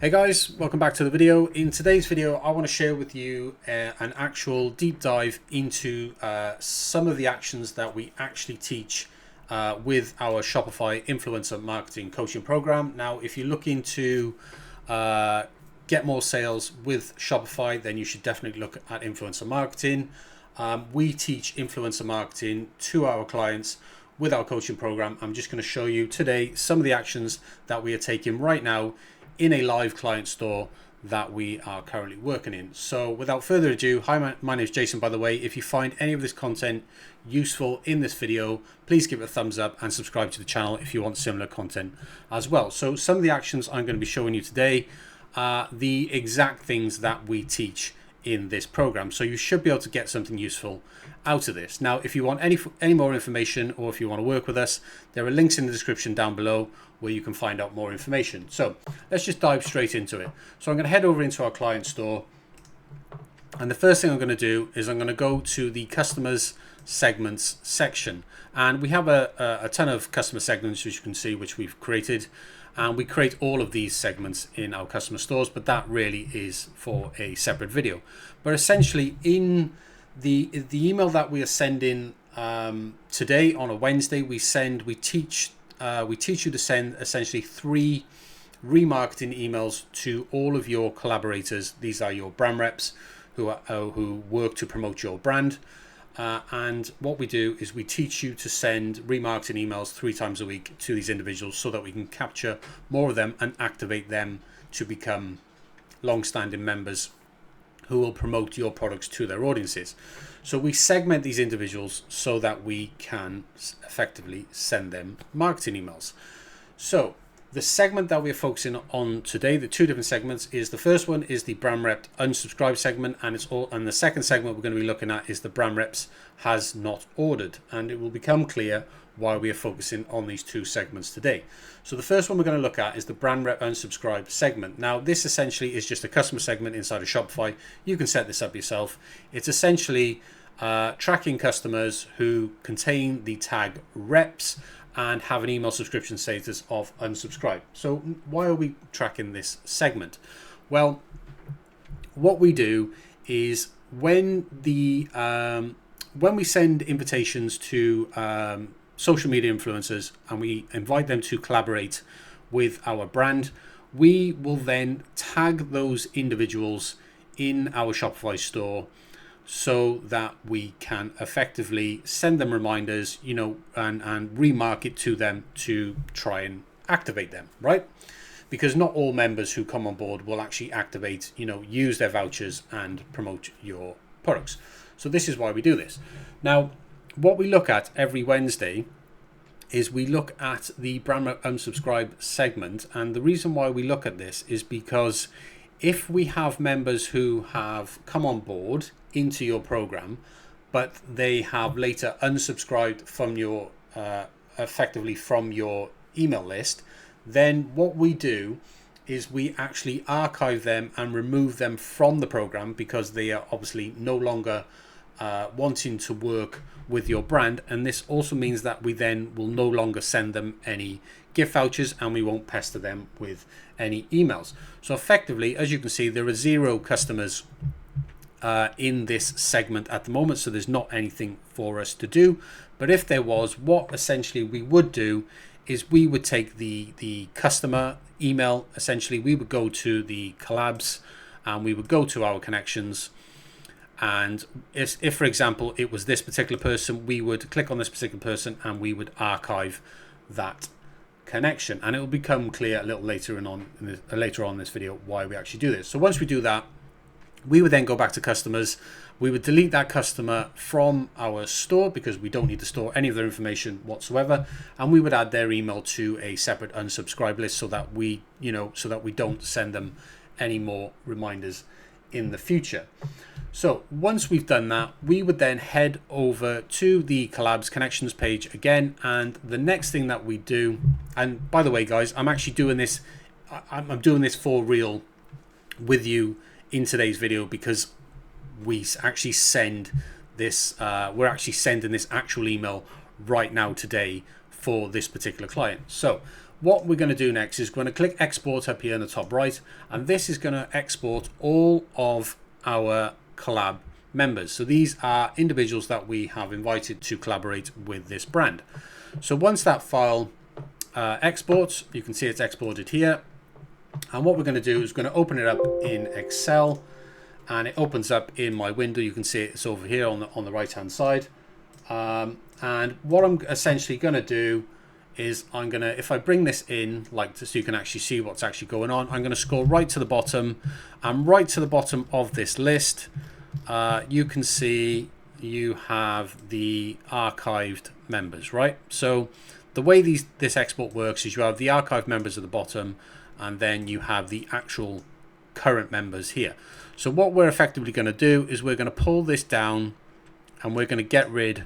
Hey guys, welcome back to the video. In today's video, I want to share with you an actual deep dive into some of the actions that we actually teach with our Shopify influencer marketing coaching program. Now, if you're looking to get more sales with Shopify, then you should definitely look at influencer marketing. We teach influencer marketing to our clients with our coaching program. I'm just going to show you today some of the actions that we are taking right now in a live client store that we are currently working in. So without further ado, hi, my name is Jason, by the way. If you find any of this content useful in this video, please give it a thumbs up and subscribe to the channel if you want similar content as well. So some of the actions I'm going to be showing you today are the exact things that we teach in this program. So you should be able to get something useful out of this. Now, if you want any more information, or if you want to work with us, there are links in the description down below where you can find out more information. So let's just dive straight into it. So I'm going to head over into our client store, and the first thing I'm going to do is I'm going to go to the customers segments section, and we have a ton of customer segments, as you can see, which we've created, and we create all of these segments in our customer stores, but that really is for a separate video. But essentially, in the email that we are sending today on a Wednesday, we teach you to send essentially 3 remarketing emails to all of your collaborators. These are your brand reps who work to promote your brand. And what we do is we teach you to send remarketing emails 3 times a week to these individuals so that we can capture more of them and activate them to become long-standing members who will promote your products to their audiences. So we segment these individuals so that we can effectively send them marketing emails. So the segment that we're focusing on today, the 2 different segments, is the first one is the brand rep unsubscribe segment, and the second segment we're going to be looking at is the brand reps has not ordered, and it will become clear why we are focusing on these 2 segments today. So the first one we're going to look at is the brand rep unsubscribe segment. Now, this essentially is just a customer segment inside of Shopify. You can set this up yourself. It's essentially tracking customers who contain the tag reps and have an email subscription status of unsubscribe. So why are we tracking this segment? Well, what we do is when we send invitations to social media influencers and we invite them to collaborate with our brand, we will then tag those individuals in our Shopify store so that we can effectively send them reminders, and remarket to them to try and activate them, right? Because not all members who come on board will actually activate, use their vouchers and promote your products. So this is why we do this. Now, what we look at every Wednesday is we look at the brand rep unsubscribe segment, and the reason why we look at this is because if we have members who have come on board into your program, but they have later unsubscribed from your effectively from your email list, then what we do is we actually archive them and remove them from the program because they are obviously no longer wanting to work with your brand. And this also means that we then will no longer send them any gift vouchers and we won't pester them with any emails. So effectively, as you can see, there are 0 customers in this segment at the moment, so there's not anything for us to do. But if there was, what essentially we would do is we would take the customer email, essentially we would go to the collabs and we would go to our connections, and if for example it was this particular person, we would click on this particular person and we would archive that connection, and it will become clear a little later on in this video why we actually do this. So once we do that, we would then go back to customers. We would delete that customer from our store because we don't need to store any of their information whatsoever, and we would add their email to a separate unsubscribe list so that we don't send them any more reminders in the future. So once we've done that, we would then head over to the collabs connections page again, and the next thing that we do, and by the way guys, I'm actually doing this for real with you in today's video because we actually send this we're actually sending this actual email right now today for this particular client. So what we're going to do next is we're going to click export up here in the top right, and this is going to export all of our collab members. So these are individuals that we have invited to collaborate with this brand. So once that file exports, you can see it's exported here. And what we're going to do is we're going to open it up in Excel, and it opens up in my window. You can see it's over here on the right hand side. And what I'm essentially going to do is I'm going to, if I bring this in like this, so you can actually see what's actually going on, I'm going to scroll right to the bottom, and right to the bottom of this list, you can see you have the archived members, right? So the way this export works is you have the archived members at the bottom, and then you have the actual current members here. So what we're effectively going to do is we're going to pull this down, and we're going to get rid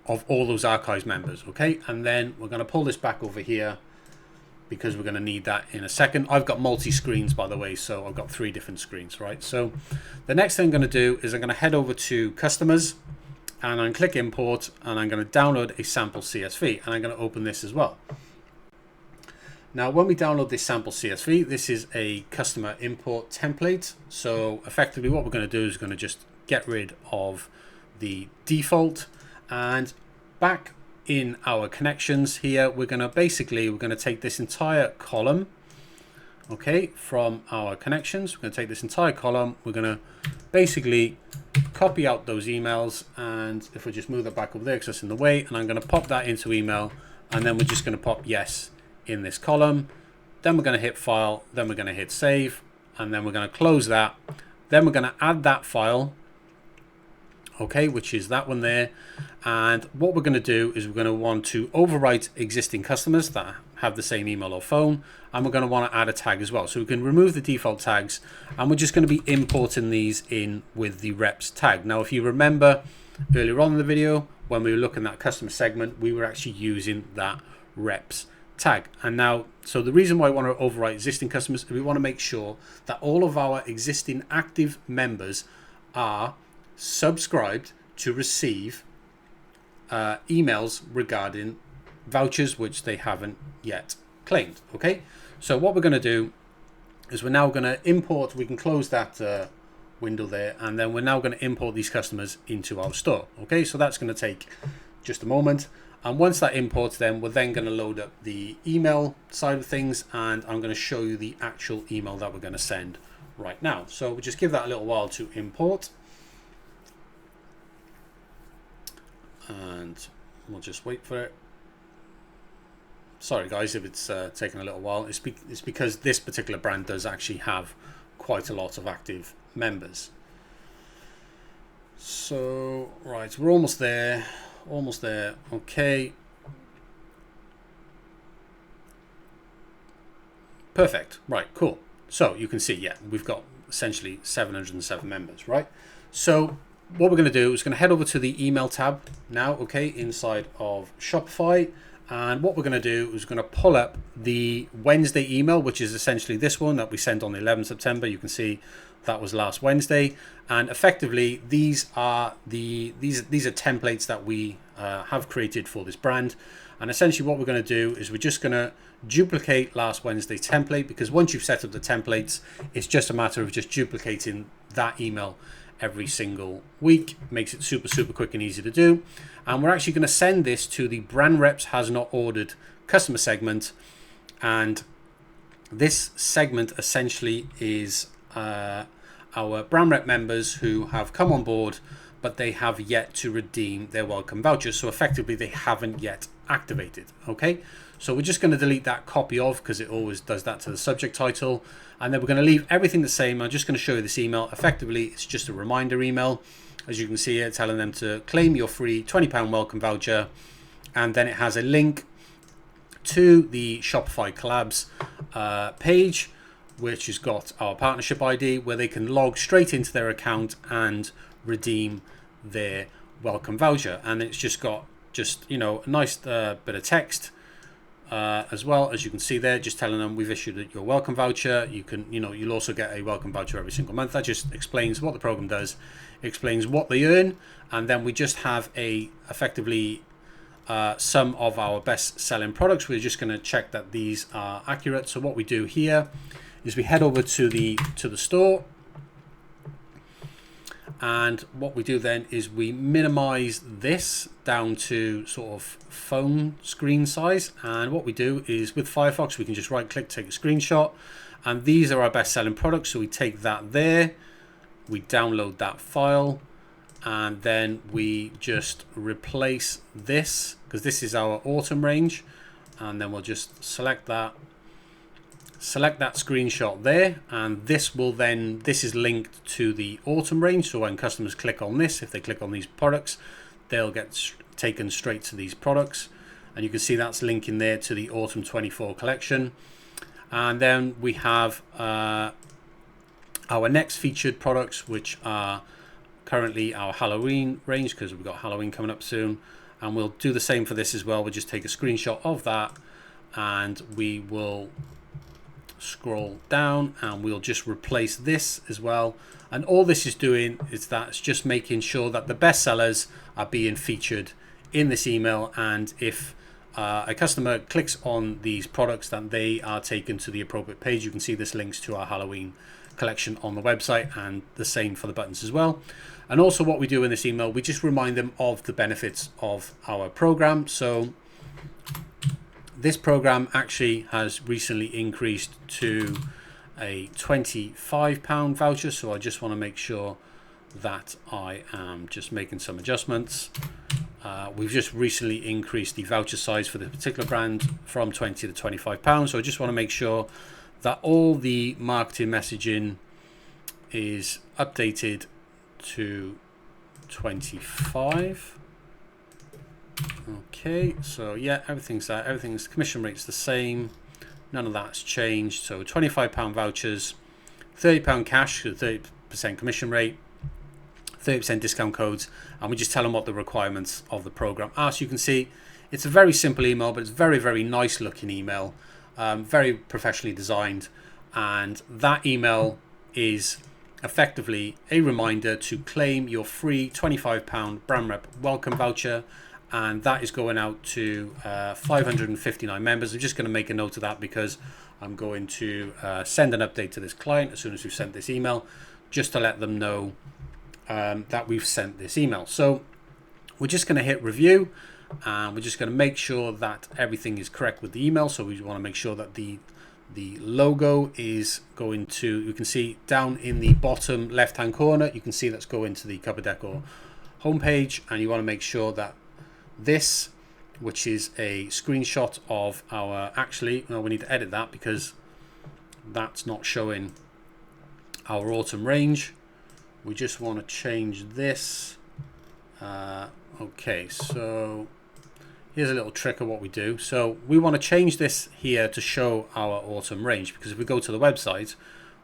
of all those archives members, okay? And then we're going to pull this back over here because we're going to need that in a second. I've got multi-screens, by the way, so I've got 3 different screens, right? So the next thing I'm going to do is I'm going to head over to customers, and I'm going to click import, and I'm going to download a sample CSV, and I'm going to open this as well. Now, when we download this sample CSV, this is a customer import template. So effectively what we're going to do is going to just get rid of the default, and back in our connections here, we're going to take this entire column, okay, from our connections. We're going to take this entire column. We're going to basically copy out those emails, and if we just move that back over there because that's in the way, and I'm going to pop that into email, and then we're just going to pop yes in this column. Then we're going to hit file, then we're going to hit save, and then we're going to close that. Then we're going to add that file, okay, which is that one there. And what we're going to do is we're going to want to overwrite existing customers that have the same email or phone, and we're going to want to add a tag as well. So we can remove the default tags, and we're just going to be importing these in with the reps tag. Now, if you remember earlier on in the video, when we were looking at customer segment, we were actually using that reps tag. And now, so the reason why I want to overwrite existing customers is we want to make sure that all of our existing active members are subscribed to receive emails regarding vouchers which they haven't yet claimed. Okay, so what we're going to do is we're now going to import, we can close that window there, and then we're now going to import these customers into our store. Okay, so that's going to take just a moment, and once that imports, then we're then going to load up the email side of things, and I'm going to show you the actual email that we're going to send right now. So we'll just give that a little while to import, and we'll just wait for it. Sorry guys if it's taking a little while. It's because this particular brand does actually have quite a lot of active members. So right, we're almost there, okay, perfect. Right, cool. So you can see, yeah, we've got essentially 707 members, right? So what we're going to do is going to head over to the email tab now, okay, inside of Shopify. And what we're going to do is going to pull up the Wednesday email, which is essentially this one that we sent on the 11th September. You can see that was last Wednesday. And effectively, these are templates that we have created for this brand. And essentially what we're going to do is we're just going to duplicate last Wednesday template, because once you've set up the templates, it's just a matter of just duplicating that email every single week. Makes it super quick and easy to do. And we're actually going to send this to the brand reps has not ordered customer segment, and this segment essentially is our brand rep members who have come on board but they have yet to redeem their welcome vouchers. So effectively they haven't yet activated. Okay, so we're just going to delete that copy of, because it always does that to the subject title, and then we're going to leave everything the same. I'm just going to show you this email. Effectively it's just a reminder email, as you can see here, telling them to claim your free £20 welcome voucher, and then it has a link to the Shopify collabs page, which has got our partnership ID, where they can log straight into their account and redeem their welcome voucher. And it's just got a nice bit of text as well, as you can see there, just telling them we've issued your welcome voucher. You can, you'll also get a welcome voucher every single month. That just explains what the program does, explains what they earn, and then we just have effectively some of our best selling products. We're just going to check that these are accurate. So what we do here is we head over to the store, and what we do then is we minimize this down to sort of phone screen size. And what we do is with Firefox, we can just right click, take a screenshot, and these are our best selling products. So we take that there, we download that file, and then we just replace this, because this is our autumn range, and then we'll just select that screenshot there, and this is linked to the autumn range. So when customers click on this, if they click on these products, they'll get taken straight to these products, and you can see that's linking there to the autumn 24 collection. And then we have our next featured products, which are currently our Halloween range, because we've got Halloween coming up soon, and we'll do the same for this as well. We'll just take a screenshot of that, and we will scroll down, and we'll just replace this as well. And all this is doing is that it's just making sure that the best sellers are being featured in this email, and if a customer clicks on these products, then they are taken to the appropriate page. You can see this links to our Halloween collection on the website, and the same for the buttons as well. And also what we do in this email, we just remind them of the benefits of our program. So this program actually has recently increased to a £25 voucher. So I just want to make sure that I am just making some adjustments. We've just recently increased the voucher size for this particular brand from 20 to £25. So I just want to make sure that all the marketing messaging is updated to 25. Okay, so yeah, everything's there. Everything's commission rate's the same. None of that's changed. So £25 vouchers, £30 cash, 30% commission rate, 30% discount codes, and we just tell them what the requirements of the program are. So you can see it's a very simple email, but it's very, very nice looking email, very professionally designed, and that email is effectively a reminder to claim your free £25 brand rep welcome voucher, and that is going out to 559 members. I'm just going to make a note of that because I'm going to send an update to this client as soon as we've sent this email, just to let them know that we've sent this email. So we're just going to hit review, and we're just going to make sure that everything is correct with the email. So we want to make sure that the logo is going to, you can see down in the bottom left hand corner, you can see that's going to the Cupboard Decor homepage, and you want to make sure that this, which is a screenshot of our, actually no, we need to edit that because that's not showing our autumn range. We just want to change this. Okay, so here's a little trick of what we do. So we want to change this here to show our autumn range, because if we go to the website,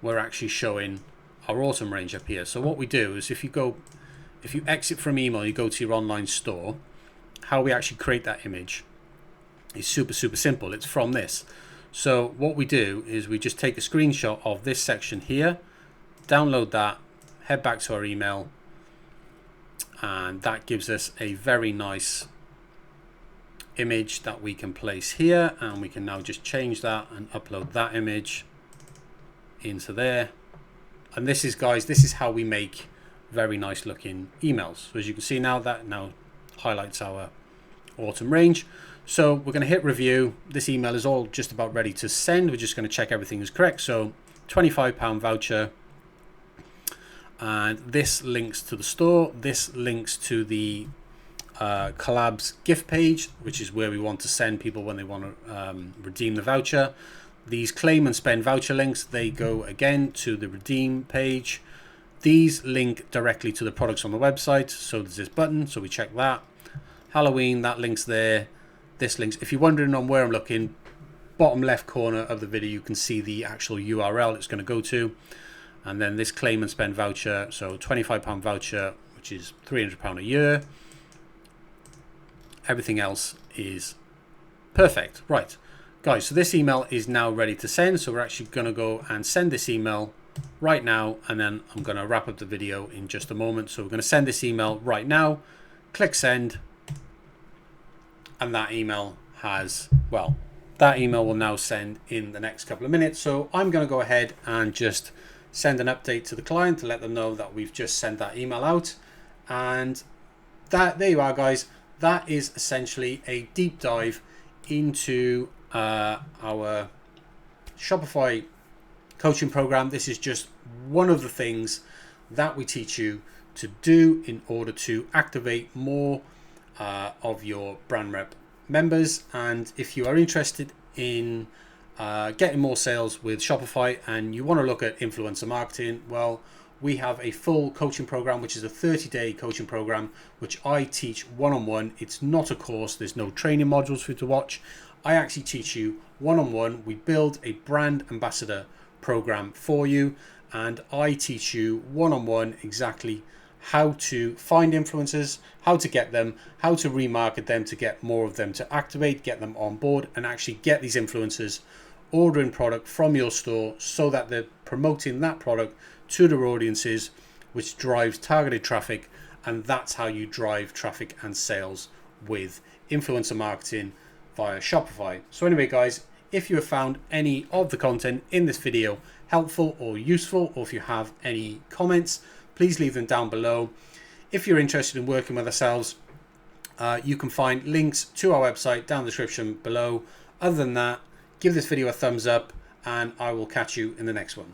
we're actually showing our autumn range up here. So what we do is if you exit from email, you go to your online store, how we actually create that image is super, super simple. It's from this. So what we do is we just take a screenshot of this section here, download that, head back to our email, and that gives us a very nice image that we can place here, and we can now just change that and upload that image into there. And this is, guys, this is how we make very nice looking emails. So as you can see now, that now highlights our autumn range. So we're going to hit review. This email is all just about ready to send. We're just going to check everything is correct. So £25 voucher, and this links to the store. This links to the collabs gift page, which is where we want to send people when they want to redeem the voucher. These claim and spend voucher links, they go again to the redeem page. These link directly to the products on the website. So there's this button, so we check that. Halloween, that links there. This links, if you're wondering on where I'm looking, bottom left corner of the video, you can see the actual URL it's going to go to. And then this claim and spend voucher, so £25 voucher, which is £300 a year. Everything else is perfect. Right, guys, so this email is now ready to send. So we're actually going to go and send this email right now, and then I'm going to wrap up the video in just a moment. So we're going to send this email right now. Click send, and that email has, well, that email will now send in the next couple of minutes. So I'm going to go ahead and just send an update to the client to let them know that we've just sent that email out. And that, there you are, guys. That is essentially a deep dive into our Shopify coaching program. This is just one of the things that we teach you to do in order to activate more of your brand rep members. And if you are interested in getting more sales with Shopify and you want to look at influencer marketing, well, we have a full coaching program, which is a 30-day coaching program, which I teach one-on-one. It's not a course. There's no training modules for you to watch. I actually teach you one-on-one. We build a brand ambassador program for you, and I teach you one-on-one exactly how to find influencers, how to get them, how to remarket them to get more of them to activate, get them on board, and actually get these influencers ordering product from your store so that they're promoting that product to their audiences, which drives targeted traffic. And that's how you drive traffic and sales with influencer marketing via Shopify. So anyway, guys, if you have found any of the content in this video helpful or useful, or if you have any comments, please leave them down below. If you're interested in working with ourselves, you can find links to our website down in the description below. Other than that, give this video a thumbs up, and I will catch you in the next one.